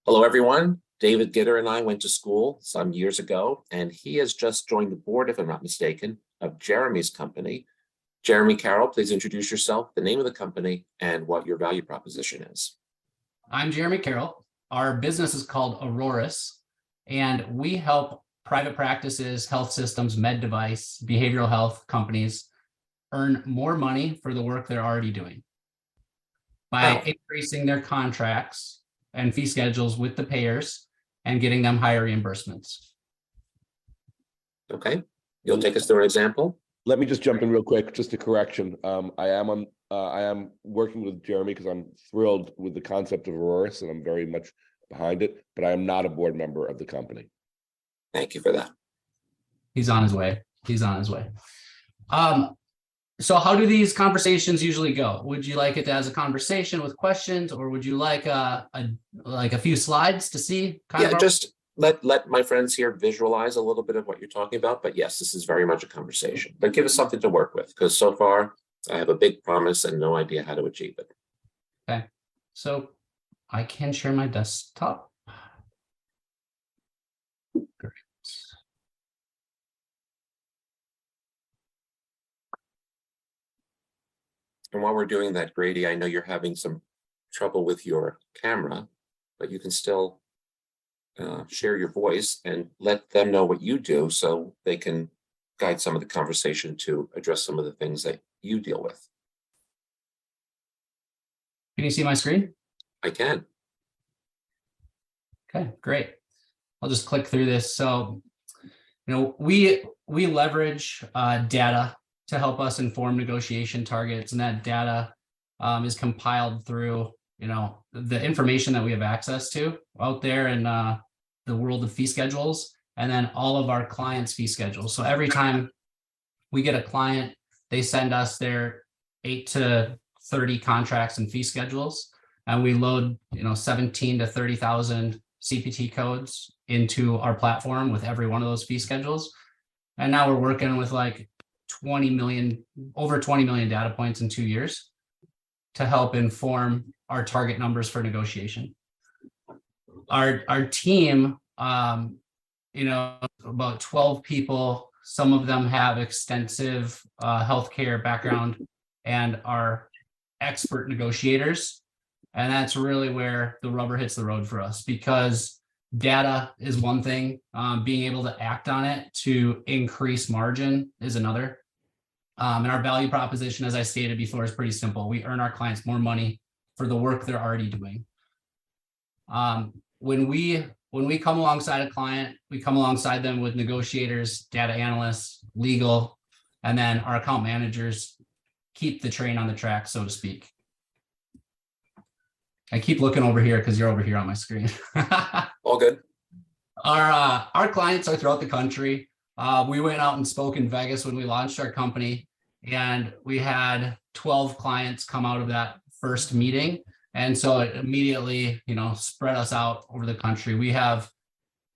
Hello, everyone. David Gitter and I went to school some years ago, and he has just joined the board, if I'm not mistaken, of Jeremy's company. Jeremy Carroll, please introduce yourself, the name of the company, and what your value proposition is. I'm Jeremy Carroll. Our business is called Auroras, and we help private practices, health systems, med device, behavioral health companies earn more money for the work they're already doing by increasing their contracts and fee schedules with the payers and getting them higher reimbursements. Okay, you'll take us through an example? Let me just jump in real quick, just a correction. I am working with Jeremy because I'm thrilled with the concept of Auroras and I'm very much behind it, but I am not a board member of the company. Thank you for that. He's on his way. So how do these conversations usually go? Would you like it as a conversation with questions, or would you like a few slides to see? Just let my friends here visualize a little bit of what you're talking about. But yes, this is very much a conversation. But give us something to work with, because so far I have a big promise and no idea how to achieve it. Okay, so I can share my desktop. Great. And while we're doing that, Grady, I know you're having some trouble with your camera, but you can still share your voice and let them know what you do so they can guide some of the conversation to address some of the things that you deal with. Can you see my screen? I can. Okay, great. I'll just click through this. So, we leverage data to help us inform negotiation targets, and that data is compiled through the information that we have access to out there in the world of fee schedules, and then all of our clients' fee schedules. So every time we get a client, they send us their 8 to 30 contracts and fee schedules, and we load 17 to 30,000 CPT codes into our platform with every one of those fee schedules. And now we're working with over 20 million data points in 2 years to help inform our target numbers for negotiation. Our team, about 12 people. Some of them have extensive healthcare background and are expert negotiators. And that's really where the rubber hits the road for us, because data is one thing, being able to act on it to increase margin is another. And our value proposition, as I stated before, is pretty simple. We earn our clients more money for the work they're already doing. When we come alongside a client, we come alongside them with negotiators, data analysts, legal, and then our account managers keep the train on the track, so to speak. I keep looking over here because you're over here on my screen. All good. Our clients are throughout the country. We went out and spoke in Vegas when we launched our company, and we had 12 clients come out of that first meeting. And so it immediately, spread us out over the country.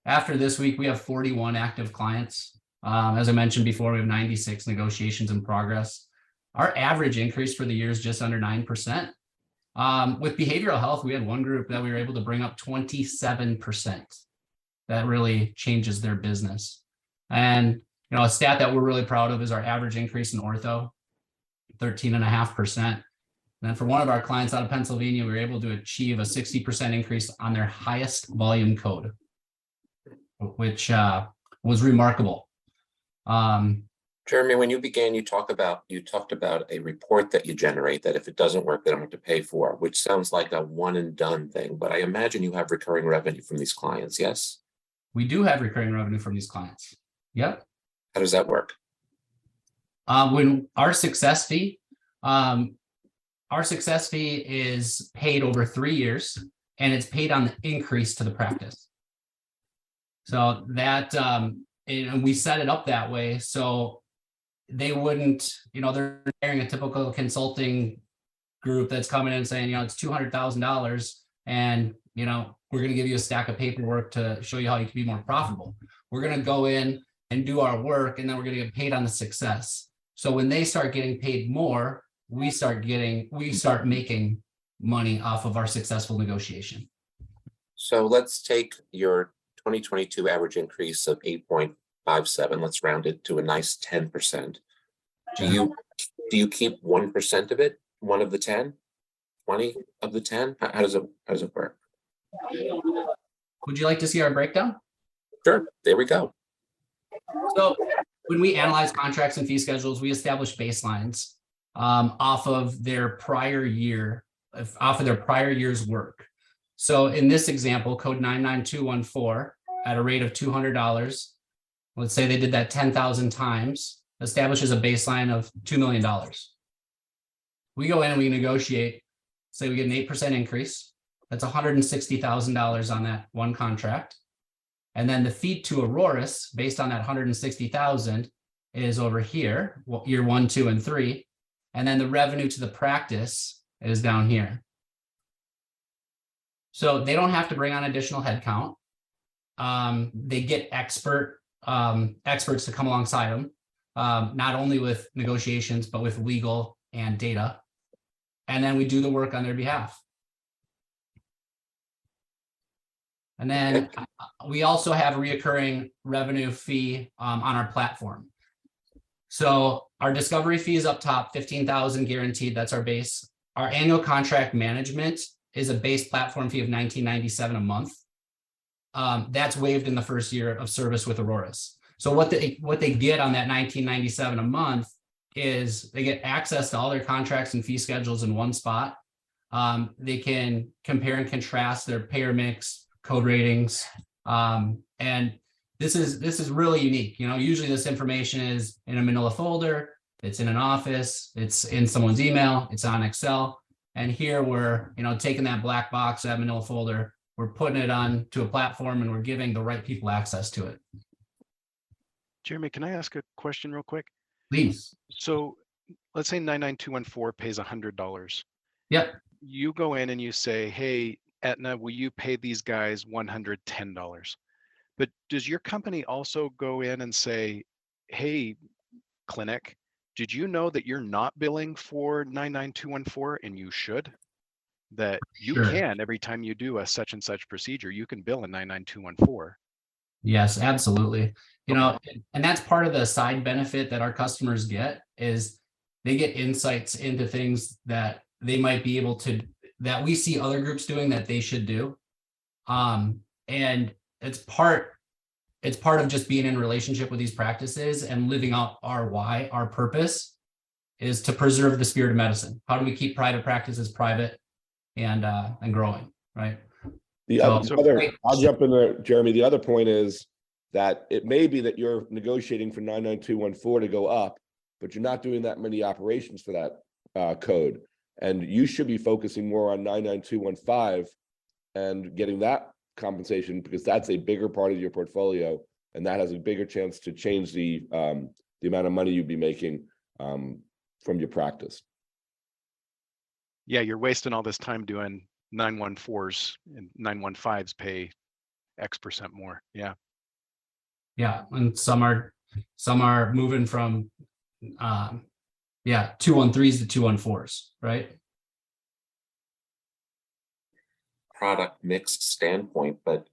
After this week, we have 41 active clients. As I mentioned before, we have 96 negotiations in progress. Our average increase for the year is just under 9%. With behavioral health, we had one group that we were able to bring up 27%. That really changes their business. And, a stat that we're really proud of is our average increase in ortho, 13.5%. And then for one of our clients out of Pennsylvania, we were able to achieve a 60% increase on their highest volume code, which was remarkable. Jeremy, when you began, you talked about a report that you generate that if it doesn't work, they don't have to pay for, which sounds like a one and done thing. But I imagine you have recurring revenue from these clients, yes? We do have recurring revenue from these clients. Yep. How does that work? When our success fee is paid over 3 years, and it's paid on the increase to the practice. So that, and we set it up that way. So they wouldn't, they're hiring a typical consulting group that's coming in and saying, it's $200,000 and, we're going to give you a stack of paperwork to show you how you can be more profitable. We're going to go in and do our work, and then we're going to get paid on the success. So when they start getting paid more, we start making money off of our successful negotiation. So let's take your 2022 average increase of 8.57. Let's round it to a nice 10%. Do you keep 1% of it? 1 of the 10? 20 of the 10? How does it work? Would you like to see our breakdown? Sure, there we go. So when we analyze contracts and fee schedules, we establish baselines off of their prior year, off of their prior year's work. So in this example, code 99214 at a rate of $200, let's say they did that 10,000 times, establishes a baseline of $2 million. We go in and we negotiate, say we get an 8% increase. That's $160,000 on that one contract. And then the fee to Auroras, based on that 160,000, is over here, year 1, 2, and 3. And then the revenue to the practice is down here. So they don't have to bring on additional headcount. They get experts to come alongside them, not only with negotiations, but with legal and data. And then we do the work on their behalf. And then we also have a reoccurring revenue fee on our platform. So our discovery fee is up top, 15,000 guaranteed. That's our base. Our annual contract management is a base platform fee of $19.97 a month. That's waived in the first year of service with Auroras. So what they get on that $19.97 a month is they get access to all their contracts and fee schedules in one spot. They can compare and contrast their payer mix, code ratings, and this is really unique. You know, usually this information is in a manila folder, it's in an office, it's in someone's email, it's on Excel. And here we're, you know, taking that black box, that manila folder, we're putting it on to a platform and we're giving the right people access to it. Jeremy, can I ask a question real quick? Please. So let's say 99214 pays $100. Yep. You go in and you say, hey, Aetna, will you pay these guys $110? But does your company also go in and say, hey, clinic, did you know that you're not billing for 99214 and you should? That you Sure. can, every time you do a such and such procedure, you can bill a 99214. Yes, absolutely. You know, and that's part of the side benefit that our customers get is they get insights into things that they might be able to, that we see other groups doing that they should do. And it's part of just being in relationship with these practices and living out our why, our purpose is to preserve the spirit of medicine. How do we keep private practices private and growing, right? I'll jump in there, Jeremy. The other point is that it may be that you're negotiating for 99214 to go up, but you're not doing that many operations for that code. And you should be focusing more on 99215 and getting that compensation because that's a bigger part of your portfolio and that has a bigger chance to change the amount of money you'd be making from your practice. Yeah, you're wasting all this time doing 914s and 915s pay X% more. Yeah. Yeah, and some are moving from 213s to 214s, right? Product mix standpoint, but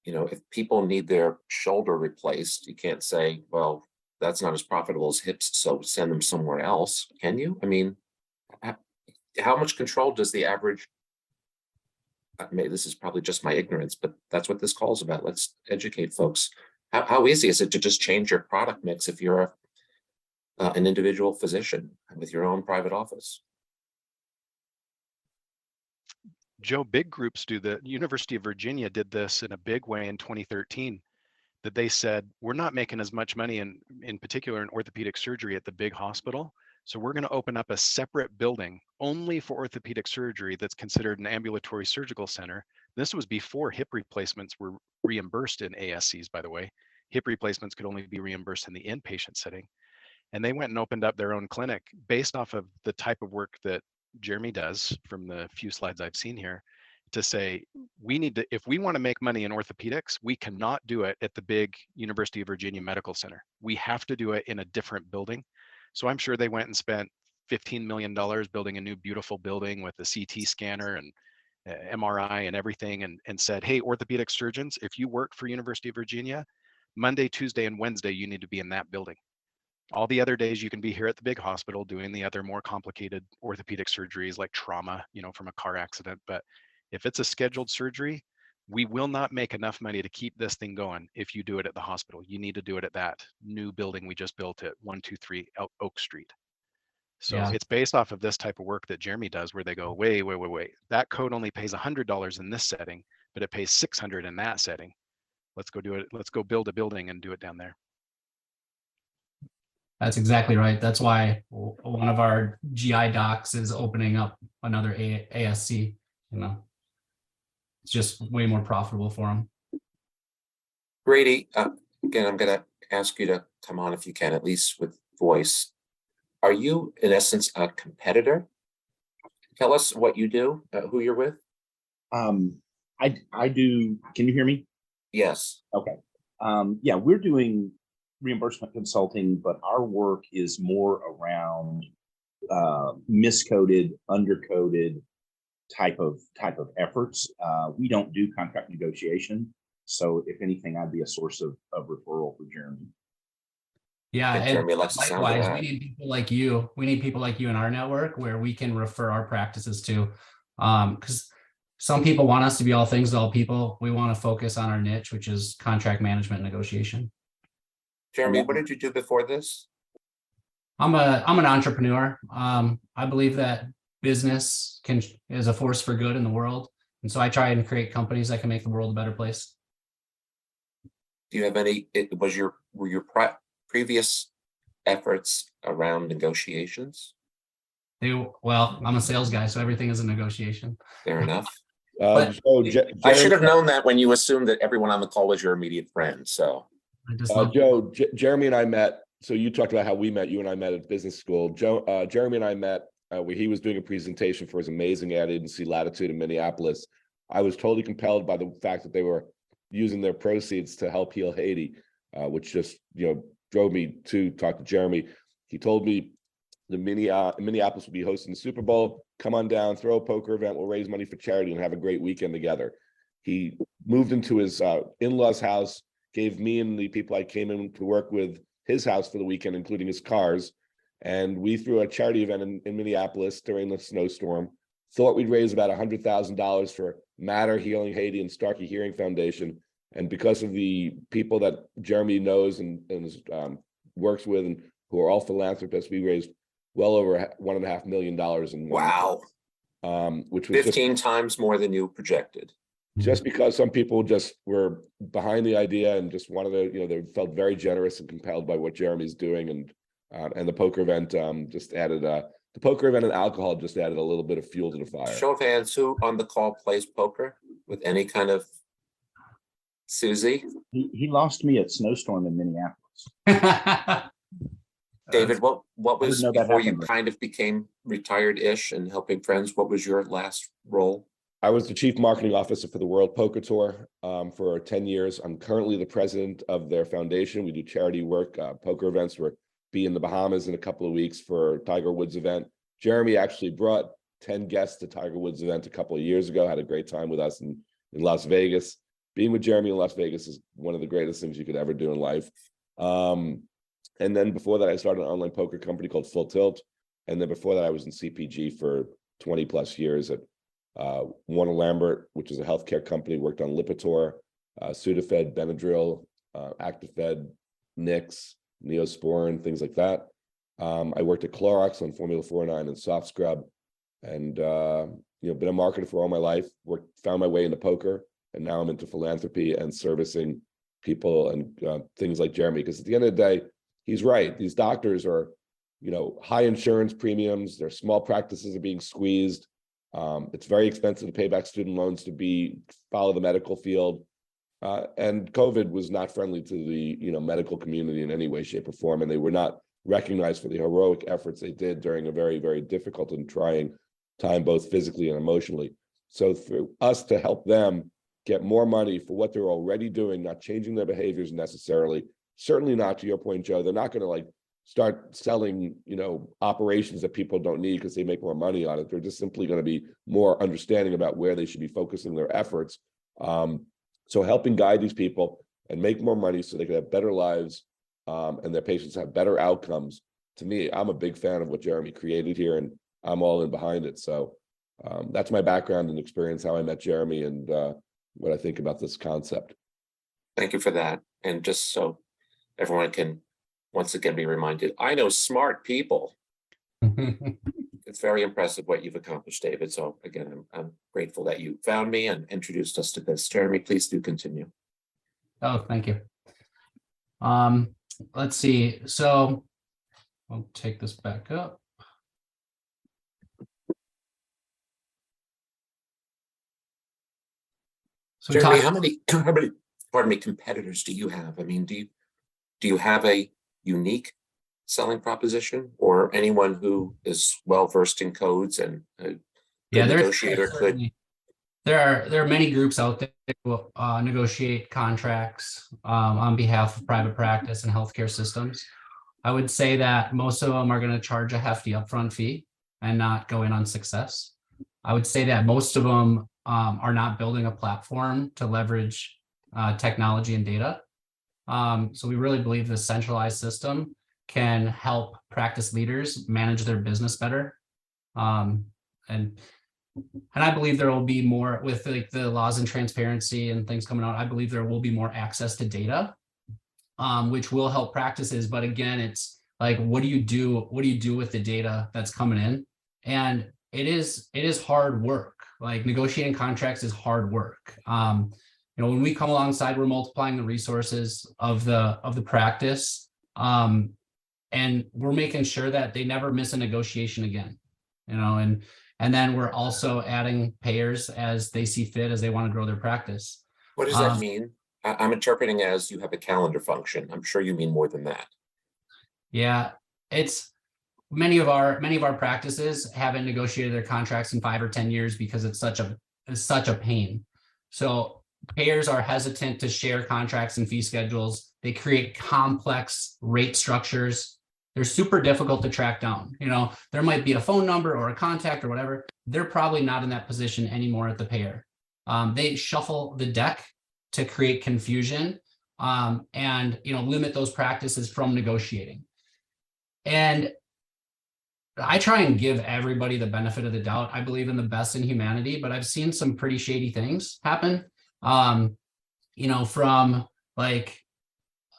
you know, if people need their shoulder replaced, you can't say, well, that's not as profitable as hips, so send them somewhere else. Can you? I mean, how much control does the average, this is probably just my ignorance, but that's what this call is about. Let's educate folks. How easy is it to just change your product mix if you're an individual physician with your own private office? Joe, big groups do that. University of Virginia did this in a big way in 2013, that they said, we're not making as much money in particular in orthopedic surgery at the big hospital. So we're going to open up a separate building only for orthopedic surgery that's considered an ambulatory surgical center. This was before hip replacements were reimbursed in ASCs, by the way. Hip replacements could only be reimbursed in the inpatient setting. And they went and opened up their own clinic based off of the type of work that Jeremy does from the few slides I've seen here to say, we need to, if we want to make money in orthopedics, we cannot do it at the big University of Virginia Medical Center. We have to do it in a different building. So I'm sure they went and spent $15 million building a new beautiful building with a CT scanner and MRI and everything, and said, hey, orthopedic surgeons, if you work for University of Virginia, Monday, Tuesday, and Wednesday, you need to be in that building. All the other days you can be here at the big hospital doing the other more complicated orthopedic surgeries like trauma, from a car accident. But if it's a scheduled surgery, we will not make enough money to keep this thing going if you do it at the hospital. You need to do it at that new building we just built at 123 Oak Street. So Yeah. it's based off of this type of work that Jeremy does, where they go, wait. That code only pays $100 in this setting, but it pays $600 in that setting. Let's go do it. Let's go build a building and do it down there. That's exactly right. That's why one of our GI docs is opening up another ASC, It's just way more profitable for them. Grady, again, I'm going to ask you to come on if you can, at least with voice. Are you, in essence, a competitor? Tell us what you do, who you're with. I do. Can you hear me? Yes. Okay. Yeah, we're doing reimbursement consulting, but our work is more around miscoded, undercoded type of efforts. We don't do contract negotiation. So if anything, I'd be a source of referral for Jeremy. Yeah, And Jeremy likes the sound of likewise, that. we need people like you. We need people like you in our network where we can refer our practices to. Because some people want us to be all things to all people. We want to focus on our niche, which is contract management negotiation. Jeremy, what did you do before this? I'm an entrepreneur. I believe that business is a force for good in the world. And so I try and create companies that can make the world a better place. Do you have any, were your previous efforts around negotiations? Well, I'm a sales guy, so everything is a negotiation. Fair enough. But- I should have known that when you assumed that everyone on the call was your immediate friend, so. Joe, Jeremy and I met. So you talked about how we met. You and I met at business school. Jeremy and I met where he was doing a presentation for his amazing ad agency Latitude in Minneapolis. I was totally compelled by the fact that they were using their proceeds to help heal Haiti, which just drove me to talk to Jeremy. He told me the Minneapolis will be hosting the Super Bowl. Come on down, throw a poker event. We'll raise money for charity and have a great weekend together. He moved into his in-laws' house, gave me and the people I came in to work with his house for the weekend, including his cars. And we threw a charity event in Minneapolis during the snowstorm. Thought we'd raise about $100,000 for Matter Healing Haiti and Starkey Hearing Foundation. And because of the people that Jeremy knows and works with and who are all philanthropists, we raised well over $1.5 million in Wow. Which was 15 times more than you projected. Just because some people just were behind the idea and just wanted to, they felt very generous and compelled by what Jeremy's doing, and the poker event just added the poker event and alcohol just added a little bit of fuel to the fire. Show of hands, who on the call plays poker with any kind of Susie? He lost me at Snowstorm in Minneapolis. David, what was before you happened. kind of became retired-ish and helping friends? What was your last role? I was the chief marketing officer for the World Poker Tour for 10 years. I'm currently the president of their foundation. We do charity work, poker events. We'll be in the Bahamas in a couple of weeks for Tiger Woods event. Jeremy actually brought 10 guests to Tiger Woods event a couple of years ago, had a great time with us in Las Vegas. Being with Jeremy in Las Vegas is one of the greatest things you could ever do in life. And then before that, I started an online poker company called Full Tilt. And then before that, I was in CPG for 20 plus years at Warner Lambert, which is a healthcare company, worked on Lipitor, Sudafed, Benadryl, Actifed, Nix, Neosporin, things like that. I worked at Clorox on Formula 49 and Soft Scrub, and been a marketer for all my life. Found my way into poker, and now I'm into philanthropy and servicing people and things like Jeremy. Because at the end of the day, he's right. These doctors are, high insurance premiums. Their small practices are being squeezed. It's very expensive to pay back student loans to follow the medical field. And COVID was not friendly to the medical community in any way, shape, or form. And they were not recognized for the heroic efforts they did during a very, very difficult and trying time, both physically and emotionally. So for us to help them get more money for what they're already doing, not changing their behaviors necessarily, certainly not, to your point, Joe, they're not going to start selling, operations that people don't need because they make more money on it. They're just simply going to be more understanding about where they should be focusing their efforts. So helping guide these people and make more money so they can have better lives, and their patients have better outcomes. To me, I'm a big fan of what Jeremy created here, and I'm all in behind it. So that's my background and experience, how I met Jeremy, and what I think about this concept. Thank you for that. And just so everyone can once again be reminded, I know smart people. It's very impressive what you've accomplished, David. So again, I'm grateful that you found me and introduced us to this. Jeremy, please do continue. Oh, thank you. Let's see. So I'll take this back up. So Jeremy, how many, pardon me, competitors do you have? I mean, do you have a unique selling proposition, or anyone who is well versed in codes and a good negotiator could? There are many groups out there who negotiate contracts on behalf of private practice and healthcare systems. I would say that most of them are going to charge a hefty upfront fee and not go in on success. I would say that most of them are not building a platform to leverage technology and data. So we really believe the centralized system can help practice leaders manage their business better. And I believe there will be more with like the laws and transparency and things coming out. I believe there will be more access to data, which will help practices. But again, it's like, what do you do? What do you do with the data that's coming in? And it is hard work. Like negotiating contracts is hard work. When we come alongside, we're multiplying the resources of the practice, and we're making sure that they never miss a negotiation again. And then we're also adding payers as they see fit, as they want to grow their practice. What does that mean? I'm interpreting as you have a calendar function. I'm sure you mean more than that. Yeah, it's many of our practices haven't negotiated their contracts in 5 or 10 years because it's such a pain. So payers are hesitant to share contracts and fee schedules. They create complex rate structures. They're super difficult to track down. There might be a phone number or a contact or whatever. They're probably not in that position anymore at the payer. They shuffle the deck to create confusion, and limit those practices from negotiating. And I try and give everybody the benefit of the doubt. I believe in the best in humanity, but I've seen some pretty shady things happen. From like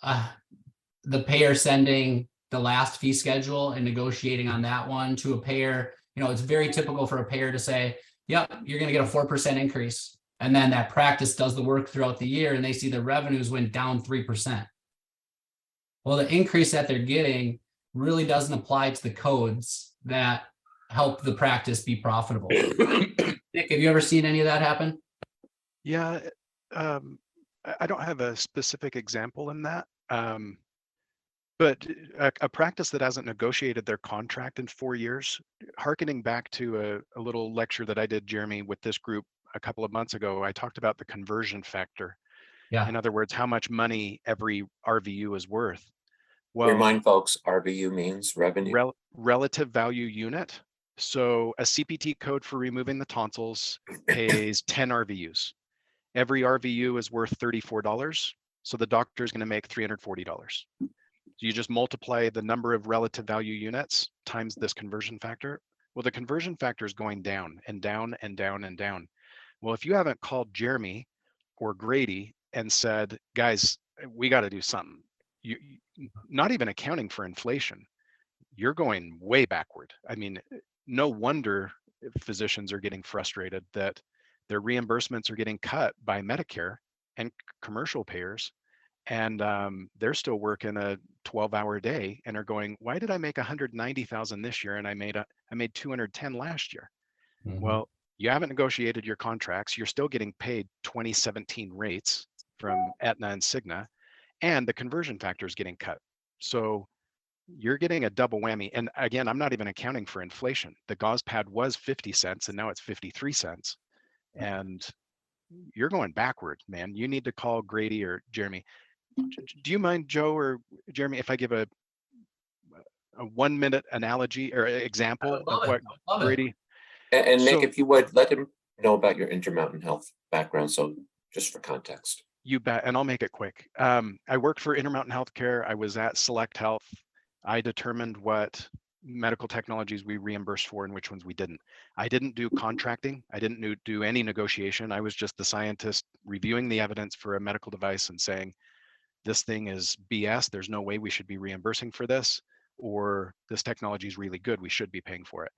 the payer sending the last fee schedule and negotiating on that one to a payer. It's very typical for a payer to say, yep, you're going to get a 4% increase. And then that practice does the work throughout the year and they see the revenues went down 3%. Well, the increase that they're getting really doesn't apply to the codes that help the practice be profitable. Nick, have you ever seen any of that happen? Yeah, I don't have a specific example in that. But a practice that hasn't negotiated their contract in 4 years, hearkening back to a little lecture that I did, Jeremy, with this group a couple of months ago, I talked about the conversion factor. Yeah. In other words, how much money every RVU is worth. Well, remind folks, RVU means revenue. Relative value unit. So a CPT code for removing the tonsils pays 10 RVUs. Every RVU is worth $34. So the doctor is going to make $340. So you just multiply the number of relative value units times this conversion factor. Well, the conversion factor is going down and down and down and down. Well, if you haven't called Jeremy or Grady and said, guys, we got to do something, you not even accounting for inflation, you're going way backward. I mean, no wonder physicians are getting frustrated that their reimbursements are getting cut by Medicare and commercial payers. And they're still working a 12-hour day and are going, why did I make 190,000 this year and I made 210 last year? Mm-hmm. Well, you haven't negotiated your contracts. You're still getting paid 2017 rates from Aetna and Cigna, and the conversion factor is getting cut. So you're getting a double whammy. And again, I'm not even accounting for inflation. The gauze pad was 50 cents and now it's 53 cents. And you're going backward, man. You need to call Grady or Jeremy. Do you mind, Joe or Jeremy, if I give a a 1 minute analogy or example of what Love it. Grady? And Nick, So- if you would, let him know about your Intermountain Health background, so just for context. You bet, and I'll make it quick. I worked for Intermountain Healthcare. I was at Select Health. I determined what medical technologies we reimbursed for and which ones we didn't. I didn't do contracting. I didn't do any negotiation. I was just the scientist reviewing the evidence for a medical device and saying, this thing is BS. There's no way we should be reimbursing for this, or this technology is really good. We should be paying for it.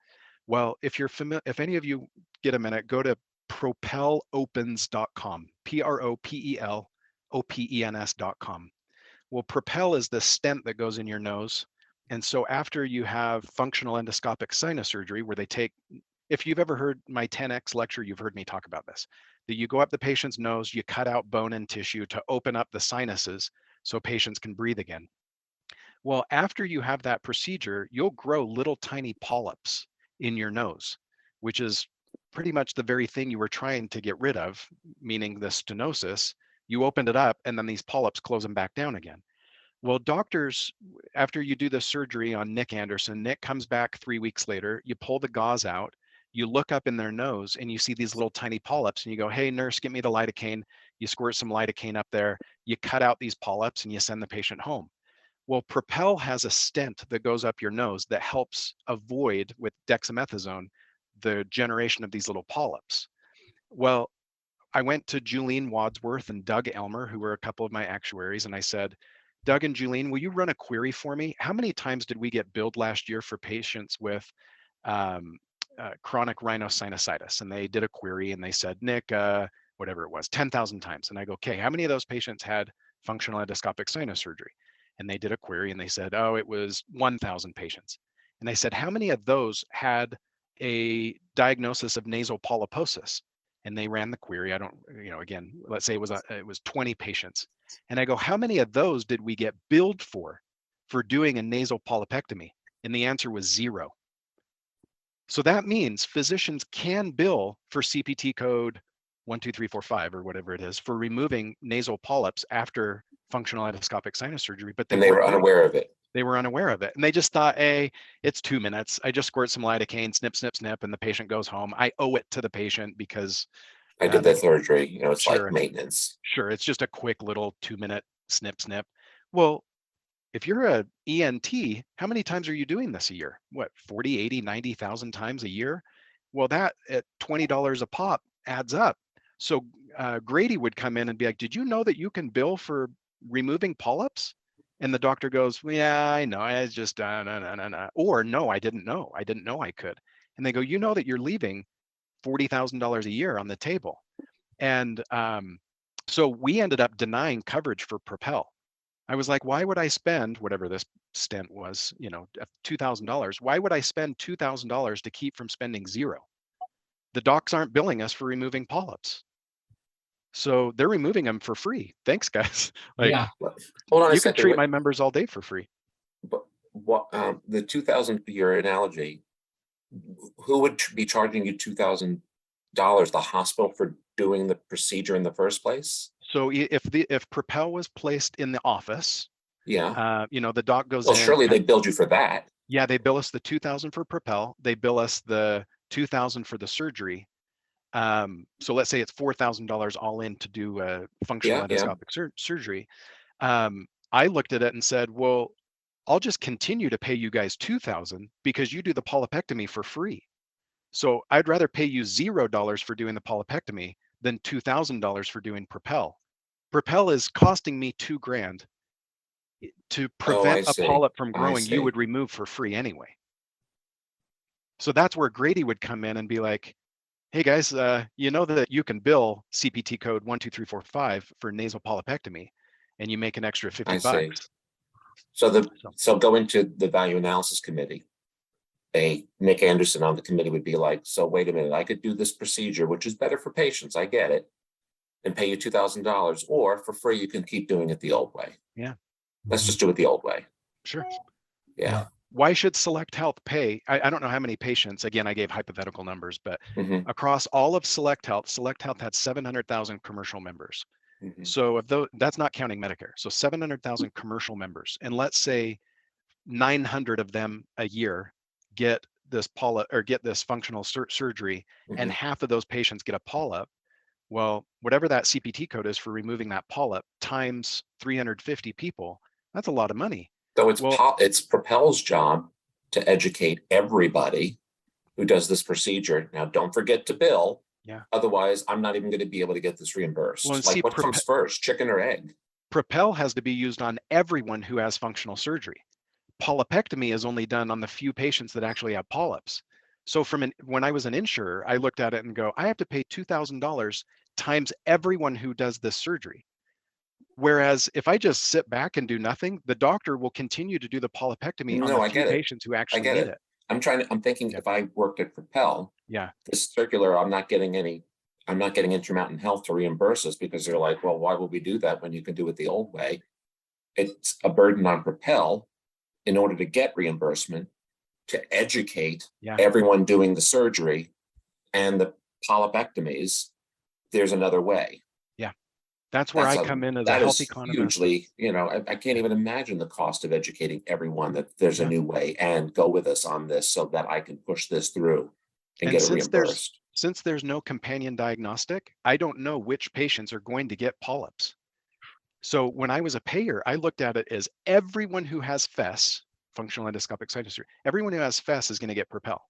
Well, if you're familiar, if any of you get a minute, go to propelopens.com, propelopens.com. Well, Propel is the stent that goes in your nose. And so after you have functional endoscopic sinus surgery, where they take, if you've ever heard my 10X lecture, you've heard me talk about this, that you go up the patient's nose, you cut out bone and tissue to open up the sinuses so patients can breathe again. Well, after you have that procedure, you'll grow little tiny polyps in your nose, which is pretty much the very thing you were trying to get rid of, meaning the stenosis. You opened it up and then these polyps close them back down again. Well, doctors, after you do the surgery on Nick Anderson, Nick comes back 3 weeks later, you pull the gauze out, you look up in their nose and you see these little tiny polyps and you go, hey nurse, get me the lidocaine. You squirt some lidocaine up there, you cut out these polyps and you send the patient home. Well, Propel has a stent that goes up your nose that helps avoid, with dexamethasone, the generation of these little polyps. Well, I went to Julene Wadsworth and Doug Elmer, who were a couple of my actuaries, and I said, Doug and Julene, will you run a query for me? How many times did we get billed last year for patients with chronic rhinosinusitis? And they did a query and they said, Nick, whatever it was, 10,000 times. And I go, okay, how many of those patients had functional endoscopic sinus surgery? And they did a query and they said, oh, it was 1,000 patients. And I said, how many of those had a diagnosis of nasal polyposis? And they ran the query. I don't, again, let's say it was 20 patients. And I go, how many of those did we get billed for doing a nasal polypectomy? And the answer was 0. So that means physicians can bill for CPT code 12345 or whatever it is for removing nasal polyps after functional endoscopic sinus surgery, but they were unaware of it. They were unaware of it. And they just thought, hey, it's 2 minutes. I just squirt some lidocaine, snip, snip, snip, and the patient goes home. I owe it to the patient because I did that surgery, it's sure, like maintenance. Sure, it's just a quick little 2-minute snip, snip. Well, if you're a ENT, how many times are you doing this a year? What, 40, 80, 90,000 times a year? Well, that at $20 a pop adds up. So Grady would come in and be like, did you know that you can bill for removing polyps? And the doctor goes, well, yeah, I know. I just, no. Or no, I didn't know. I didn't know I could. And they go, you know that you're leaving $40,000 a year on the table. And so we ended up denying coverage for Propel. I was like, why would I spend whatever this stent was, $2,000? Why would I spend $2,000 to keep from spending 0? The docs aren't billing us for removing polyps. So they're removing them for free. Thanks, guys. Like, yeah. Hold on a you second. can treat my members all day for free. But what the 2,000 year analogy? Who would be charging you $2,000? The hospital for doing the procedure in the first place? So if Propel was placed in the office, yeah, the doc goes well, in. surely they billed you for that. Yeah, they bill us the $2,000 for Propel. They bill us the $2,000 for the surgery. So let's say it's $4,000 all in to do a functional endoscopic surgery. I looked at it and said, well, I'll just continue to pay you guys $2,000 because you do the polypectomy for free. So I'd rather pay you $0 for doing the polypectomy than $2,000 for doing Propel. Propel is costing me $2,000 to prevent a polyp from growing. You would remove for free anyway. So that's where Grady would come in and be like, hey guys, you know that you can bill CPT code 12345 for nasal polypectomy and you make an extra $50. So go into the value analysis committee. Nick Anderson on the committee would be like, so wait a minute, I could do this procedure, which is better for patients, I get it, and pay you $2,000, or for free, you can keep doing it the old way. Yeah. Let's just do it the old way. Sure. Yeah. Why should Select Health pay? I don't know how many patients, again, I gave hypothetical numbers, but across all of Select Health had 700,000 commercial members. So if that's not counting Medicare. So 700,000 commercial members. And let's say 900 of them a year get this polyp or get this functional surgery, and half of those patients get a polyp. Well, whatever that CPT code is for removing that polyp times 350 people, that's a lot of money. So Well, it's Propel's job to educate everybody who does this procedure. Now, don't forget to bill. Yeah. Otherwise, I'm not even going to be able to get this reimbursed. Well, and like, see, what comes first, chicken or egg? Propel has to be used on everyone who has functional surgery. Polypectomy is only done on the few patients that actually have polyps. So when I was an insurer, I looked at it and go, I have to pay $2,000 times everyone who does this surgery. Whereas if I just sit back and do nothing, the doctor will continue to do the polypectomy on the few patients who actually need it. I'm thinking if I worked at Propel, this circular, I'm not getting Intermountain Health to reimburse us because they're like, well, why would we do that when you can do it the old way? It's a burden on Propel in order to get reimbursement to educate everyone doing the surgery and the polypectomies. There's another way. Yeah, that's where I come in as a health economist. Hugely, I can't even imagine the cost of educating everyone that there's a new way and go with us on this so that I can push this through and get it reimbursed. Since there's no companion diagnostic, I don't know which patients are going to get polyps. So when I was a payer, I looked at it as everyone who has FES, functional endoscopic site history, everyone who has FES is going to get Propel.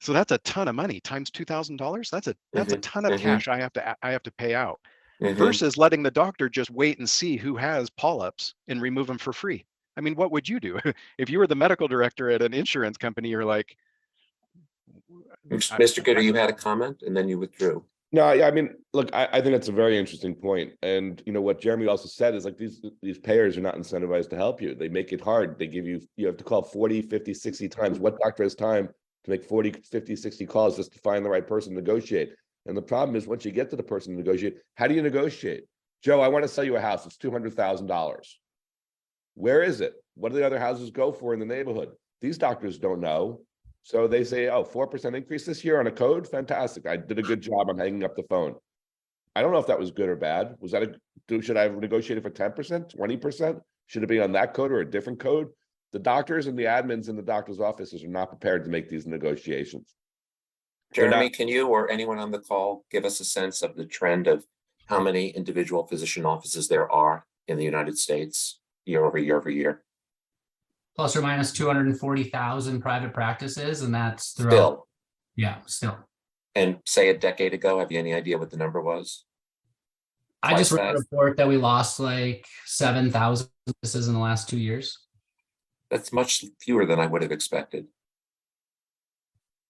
So that's a ton of money times $2,000. That's a ton of cash I have to pay out versus letting the doctor just wait and see who has polyps and remove them for free. I mean, what would you do if you were the medical director at an insurance company? You're like, Mr. Gooder, you had a comment and then you withdrew. No, I mean, look, I think that's a very interesting point. And what Jeremy also said is like these payers are not incentivized to help you. They make it hard. They give you have to call 40, 50, 60 times. What doctor has time to make 40, 50, 60 calls just to find the right person to negotiate? And the problem is once you get to the person to negotiate, how do you negotiate? Joe, I want to sell you a house. It's $200,000. Where is it? What do the other houses go for in the neighborhood? These doctors don't know. So they say, 4% increase this year on a code? Fantastic. I did a good job. I'm hanging up the phone. I don't know if that was good or bad. Should I have negotiated for 10%, 20%? Should it be on that code or a different code? The doctors and the admins in the doctor's offices are not prepared to make these negotiations. Jeremy, can you or anyone on the call give us a sense of the trend of how many individual physician offices there are in the United States year over year? Plus or minus 240,000 private practices, and that's throughout. Still. Yeah, still. And say a decade ago, have you any idea what the number was? I just read a report that we lost like 7,000 practices in the last 2 years. That's much fewer than I would have expected.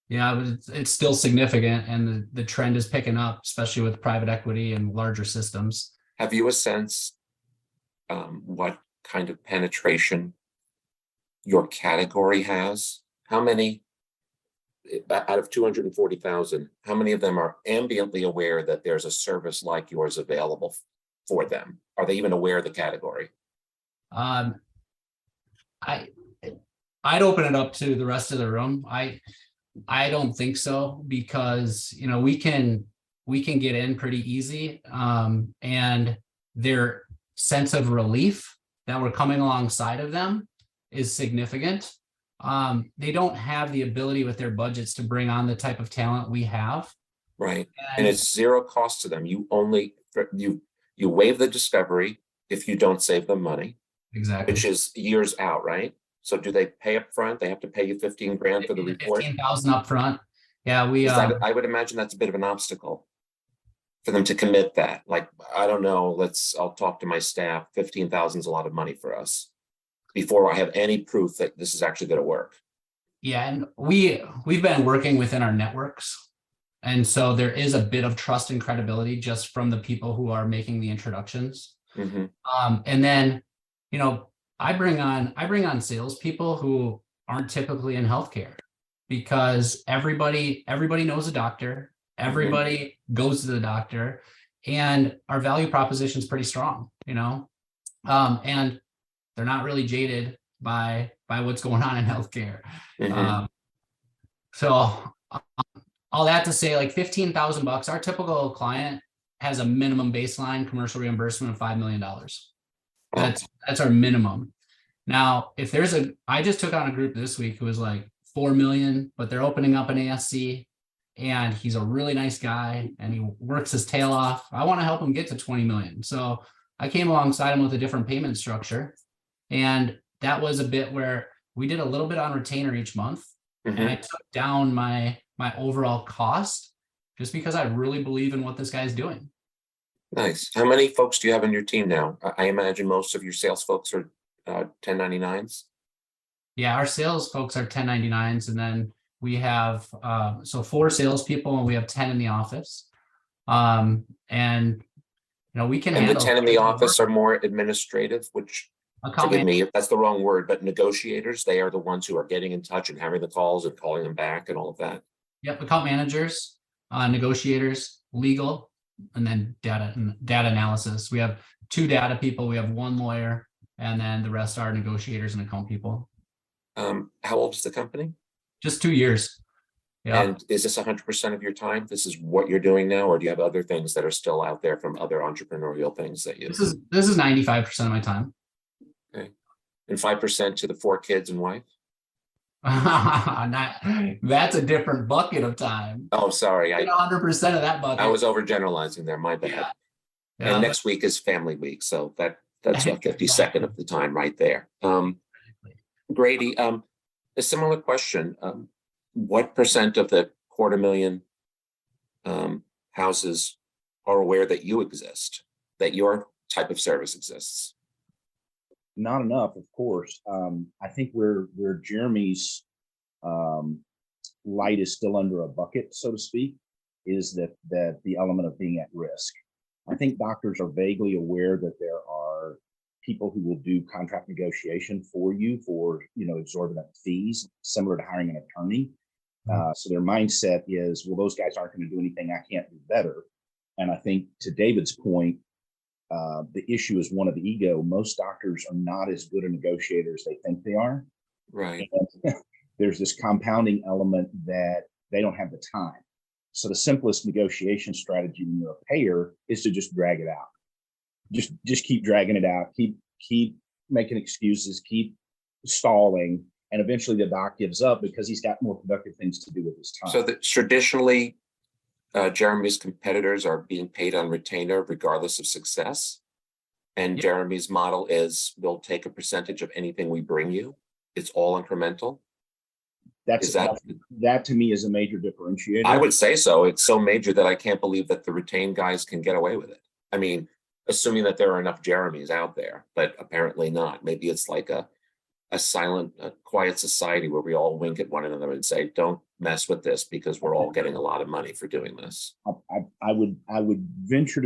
Yeah, but it's still significant, and the trend is picking up, especially with private equity and larger systems. Have you a sense what kind of penetration your category has? How many out of 240,000, how many of them are ambiently aware that there's a service like yours available for them? Are they even aware of the category? I'd open it up to the rest of the room. I don't think so, because we can get in pretty easy, and their sense of relief that we're coming alongside of them is significant. They don't have the ability with their budgets to bring on the type of talent we have. Right. And it's zero cost to them. You waive the discovery if you don't save them money. Exactly. Which is years out, right? So do they pay up front? They have to pay you 15 grand for the report? 15,000 up front. Yeah, I would imagine that's a bit of an obstacle for them to commit that. Like, I don't know, I'll talk to my staff. 15,000 is a lot of money for us before I have any proof that this is actually going to work. Yeah, and we've been working within our networks. And so there is a bit of trust and credibility just from the people who are making the introductions. Mm-hmm. And then, I bring on salespeople who aren't typically in healthcare, because everybody knows a doctor, everybody goes to the doctor, and our value proposition is pretty strong, and they're not really jaded by what's going on in healthcare. Mm-hmm. So all that to say, like $15,000, our typical client has a minimum baseline commercial reimbursement of $5 million. That's our minimum. Now, if there's I just took on a group this week who was like 4 million, but they're opening up an ASC and he's a really nice guy and he works his tail off. I want to help him get to 20 million. So I came alongside him with a different payment structure. And that was a bit where we did a little bit on retainer each month. And I took down my overall cost just because I really believe in what this guy's doing. Nice. How many folks do you have on your team now? I imagine most of your sales folks are 1099s. Yeah, our sales folks are 1099s, and then we have 4 salespeople, and we have 10 in the office. And we can And handle the 10 in the office are more administrative, which, forgive me if that's the wrong word, but negotiators, they are the ones who are getting in touch and having the calls and calling them back and all of that. Yep, account managers, negotiators, legal, and then data analysis. We have 2 data people, we have 1 lawyer, and then the rest are negotiators and account people. How old is the company? Just 2 years. Yeah. And is this 100% of your time? This is what you're doing now, or do you have other things that are still out there from other entrepreneurial things that you? This is 95% of my time. Okay, and 5% to the 4 kids and wife. That's a different bucket of time. Oh, sorry, 100% of that bucket. I was overgeneralizing there. My bad. Yeah. And next week is family week, so that's a 52nd of the time right there. Grady, a similar question. What percent of the 250,000 houses are aware that you exist, that your type of service exists? Not enough, of course. I think where Jeremy's light is still under a bucket, so to speak, is that the element of being at risk. I think doctors are vaguely aware that there are people who will do contract negotiation for you for exorbitant fees, similar to hiring an attorney. So their mindset is, well, those guys aren't going to do anything I can't do better. And I think to David's point, the issue is one of the ego. Most doctors are not as good a negotiator as they think they are. Right. And there's this compounding element that they don't have the time. So the simplest negotiation strategy when you're a payer is to just drag it out. Just keep dragging it out, keep making excuses, keep stalling, and eventually the doc gives up because he's got more productive things to do with his time. So that traditionally, Jeremy's competitors are being paid on retainer regardless of success. And Jeremy's model is, we'll take a percentage of anything we bring you. It's all incremental. That to me is a major differentiator. I would say so. It's so major that I can't believe that the retained guys can get away with it. I mean, assuming that there are enough Jeremys out there, but apparently not. Maybe it's like a silent, quiet society where we all wink at one another and say, don't mess with this because we're all getting a lot of money for doing this. I would venture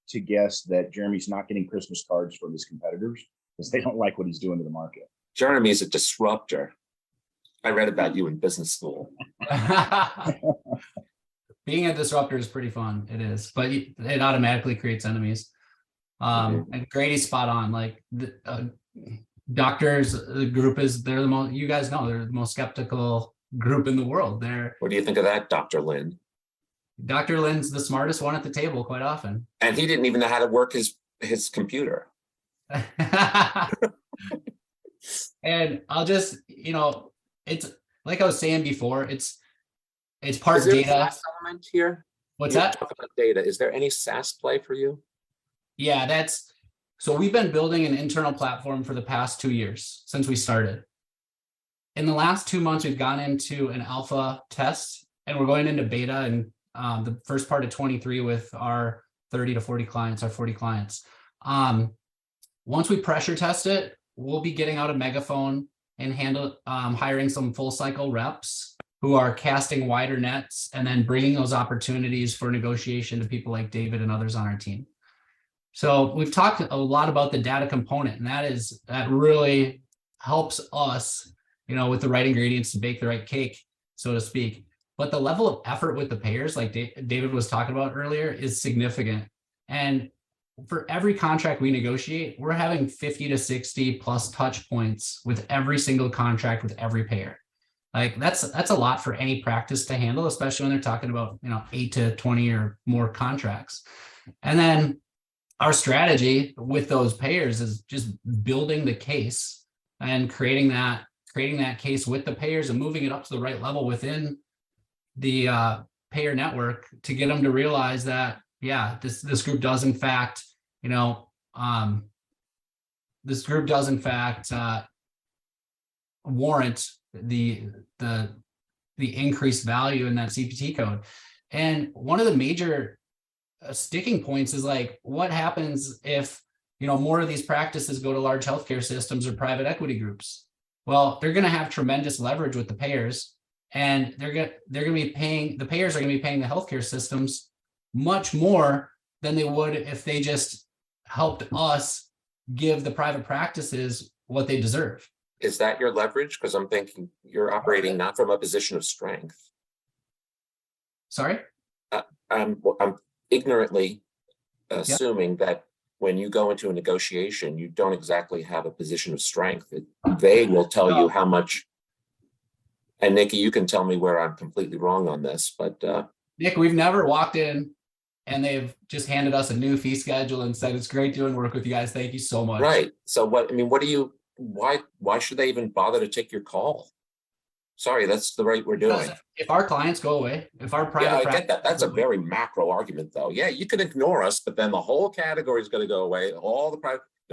to guess that Jeremy's not getting Christmas cards from his competitors because they don't like what he's doing to the market. Jeremy's a disruptor. I read about you in business school. Being a disruptor is pretty fun. It is, but it automatically creates enemies. And Grady's spot on. Like doctors, the group is, they're the most, you guys know, they're the most skeptical group in the world. What do you think of that, Dr. Lynn? Dr. Lynn's the smartest one at the table quite often. And he didn't even know how to work his computer. And I'll just, it's like I was saying before, it's part data. SaaS element here? What's You that? talk about data. Is there any SaaS play for you? Yeah, so we've been building an internal platform for the past 2 years since we started. In the last 2 months, we've gone into an alpha test and we're going into beta in the first part of 23 with our 30 to 40 clients, our 40 clients. Once we pressure test it, we'll be getting out a megaphone and hiring some full cycle reps who are casting wider nets and then bringing those opportunities for negotiation to people like David and others on our team. So we've talked a lot about the data component, and that really helps us, with the right ingredients to bake the right cake, so to speak. But the level of effort with the payers, like David was talking about earlier, is significant. And for every contract we negotiate, we're having 50 to 60 plus touch points with every single contract with every payer. Like that's a lot for any practice to handle, especially when they're talking about 8 to 20 or more contracts. And then our strategy with those payers is just building the case and creating that case with the payers and moving it up to the right level within the payer network to get them to realize that, yeah, this group does in fact, this group does in fact warrant the increased value in that CPT code. And one of the major sticking points is like, what happens if more of these practices go to large healthcare systems or private equity groups? Well, they're going to have tremendous leverage with the payers, and the payers are going to be paying the healthcare systems much more than they would if they just helped us give the private practices what they deserve. Is that your leverage? Because I'm thinking you're operating not from a position of strength. Sorry? I'm ignorantly assuming that when you go into a negotiation, you don't exactly have a position of strength. They will tell you how much. And Nikki, you can tell me where I'm completely wrong on this, but Nick, we've never walked in and they've just handed us a new fee schedule and said, it's great doing work with you guys. Thank you so much. Right. So why should they even bother to take your call? Sorry, that's the rate we're doing. If our clients go away, if our private I get that. That's a very macro argument, though. Yeah, you can ignore us, but then the whole category is going to go away. They're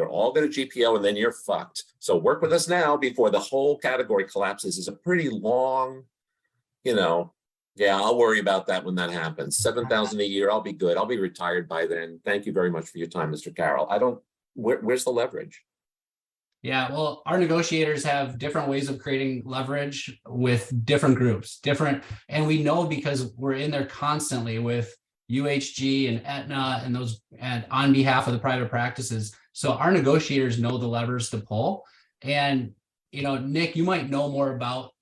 all going to GPO, and then you're fucked. So work with us now before the whole category collapses. Is a pretty long, Yeah, I'll worry about that when that happens. 7,000 a year, I'll be good. I'll be retired by then. Thank you very much for your time, Mr. Carroll. Where's the leverage? Yeah, well, our negotiators have different ways of creating leverage with different groups, and we know because we're in there constantly with UHG and Aetna and on behalf of the private practices. So our negotiators know the levers to pull. And, Nick, you might know more about,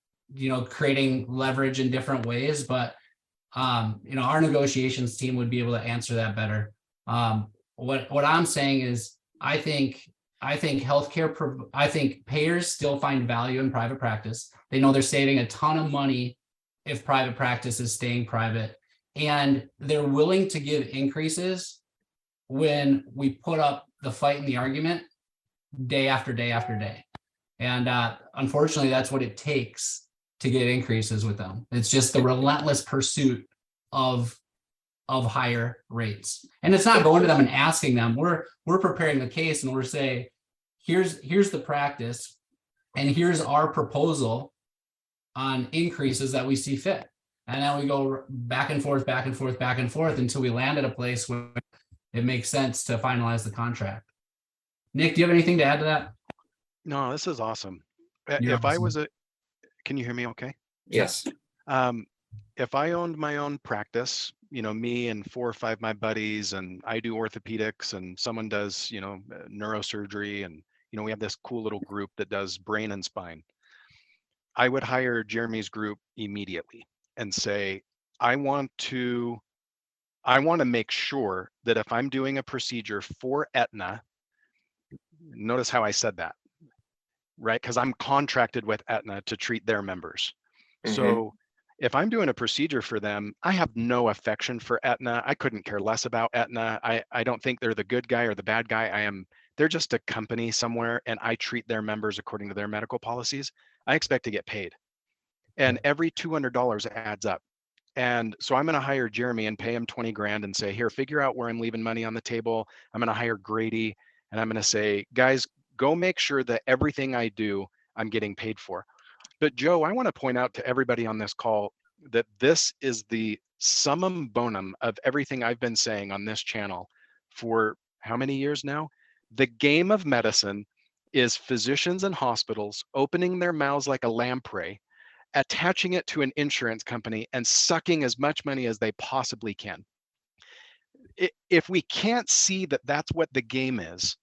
creating leverage in different ways, but, our negotiations team would be able to answer that better. What I'm saying is, I think payers still find value in private practice. They know they're saving a ton of money if private practice is staying private, and they're willing to give increases when we put up the fight and the argument day after day after day. And unfortunately, that's what it takes to get increases with them. It's just the relentless pursuit of higher rates. And it's not going to them and asking them. We're preparing the case and we're saying, here's the practice, and here's our proposal on increases that we see fit. And then we go back and forth until we land at a place where it makes sense to finalize the contract. Nick, do you have anything to add to that? No, this is awesome. You're if I awesome. was can you hear me okay? Yes. If I owned my own practice, me and 4 or 5 my buddies, and I do orthopedics and someone does, neurosurgery, and, we have this cool little group that does brain and spine. I would hire Jeremy's group immediately and say, I want to make sure that if I'm doing a procedure for Aetna, notice how I said that, right? Because I'm contracted with Aetna to treat their members. Mm-hmm. So if I'm doing a procedure for them, I have no affection for Aetna. I couldn't care less about Aetna. I don't think they're the good guy or the bad guy. They're just a company somewhere, and I treat their members according to their medical policies. I expect to get paid. And every $200 adds up. And so I'm going to hire Jeremy and pay him 20 grand and say, here, figure out where I'm leaving money on the table. I'm going to hire Grady, and I'm going to say, guys, go make sure that everything I do, I'm getting paid for. But Joe, I want to point out to everybody on this call that this is the summum bonum of everything I've been saying on this channel for how many years now? The game of medicine is physicians and hospitals opening their mouths like a lamprey, attaching it to an insurance company and sucking as much money as they possibly can. If we can't see that that's what the game is,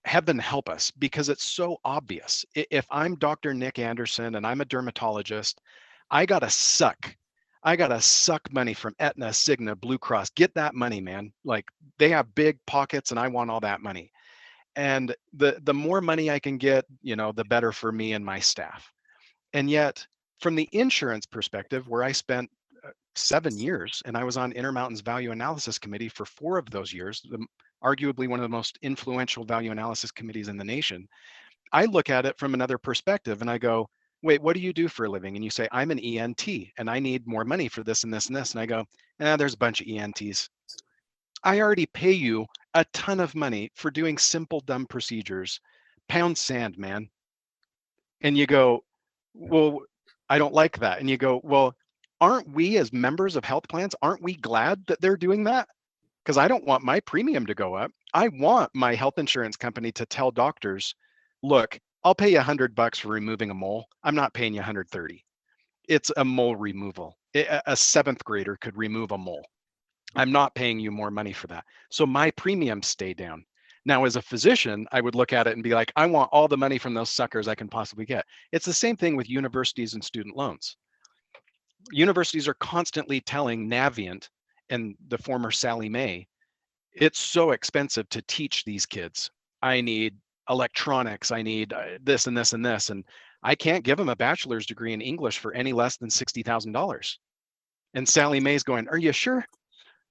heaven help us, because it's so obvious. If I'm Dr. Nick Anderson and I'm a dermatologist, I gotta suck money from Aetna, Cigna, Blue Cross. Get that money, man. Like, they have big pockets and I want all that money. And the more money I can get, the better for me and my staff. And yet, from the insurance perspective, where I spent 7 years, and I was on Intermountain's Value Analysis Committee for 4 of those years, arguably one of the most influential value analysis committees in the nation. I look at it from another perspective and I go, wait, what do you do for a living? And you say, I'm an ENT and I need more money for this and this and this. And I go, there's a bunch of ENTs. I already pay you a ton of money for doing simple, dumb procedures. Pound sand, man. And you go, well, I don't like that. And you go, well, aren't we as members of health plans, aren't we glad that they're doing that? Because I don't want my premium to go up. I want my health insurance company to tell doctors, look, I'll pay you $100 for removing a mole. I'm not paying you 130. It's a mole removal. A seventh grader could remove a mole. I'm not paying you more money for that. So my premiums stay down. Now, as a physician, I would look at it and be like, I want all the money from those suckers I can possibly get. It's the same thing with universities and student loans. Universities are constantly telling Navient and the former Sally Mae, it's so expensive to teach these kids. I need electronics, I need this and this and this, and I can't give them a bachelor's degree in English for any less than $60,000. And Sally Mae's going, are you sure?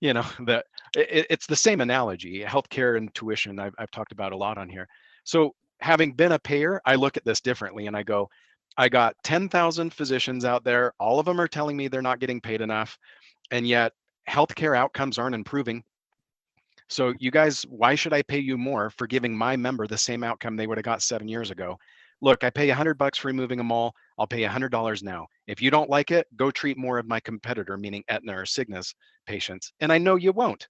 You know, that it's the same analogy, healthcare and tuition I've talked about a lot on here. So having been a payer, I look at this differently and I go, I got 10,000 physicians out there. All of them are telling me they're not getting paid enough. And yet healthcare outcomes aren't improving. So you guys, why should I pay you more for giving my member the same outcome they would have got 7 years ago? Look, I pay $100 for removing a mole. I'll pay $100 now. If you don't like it, go treat more of my competitor, meaning Aetna or Cigna's patients. And I know you won't.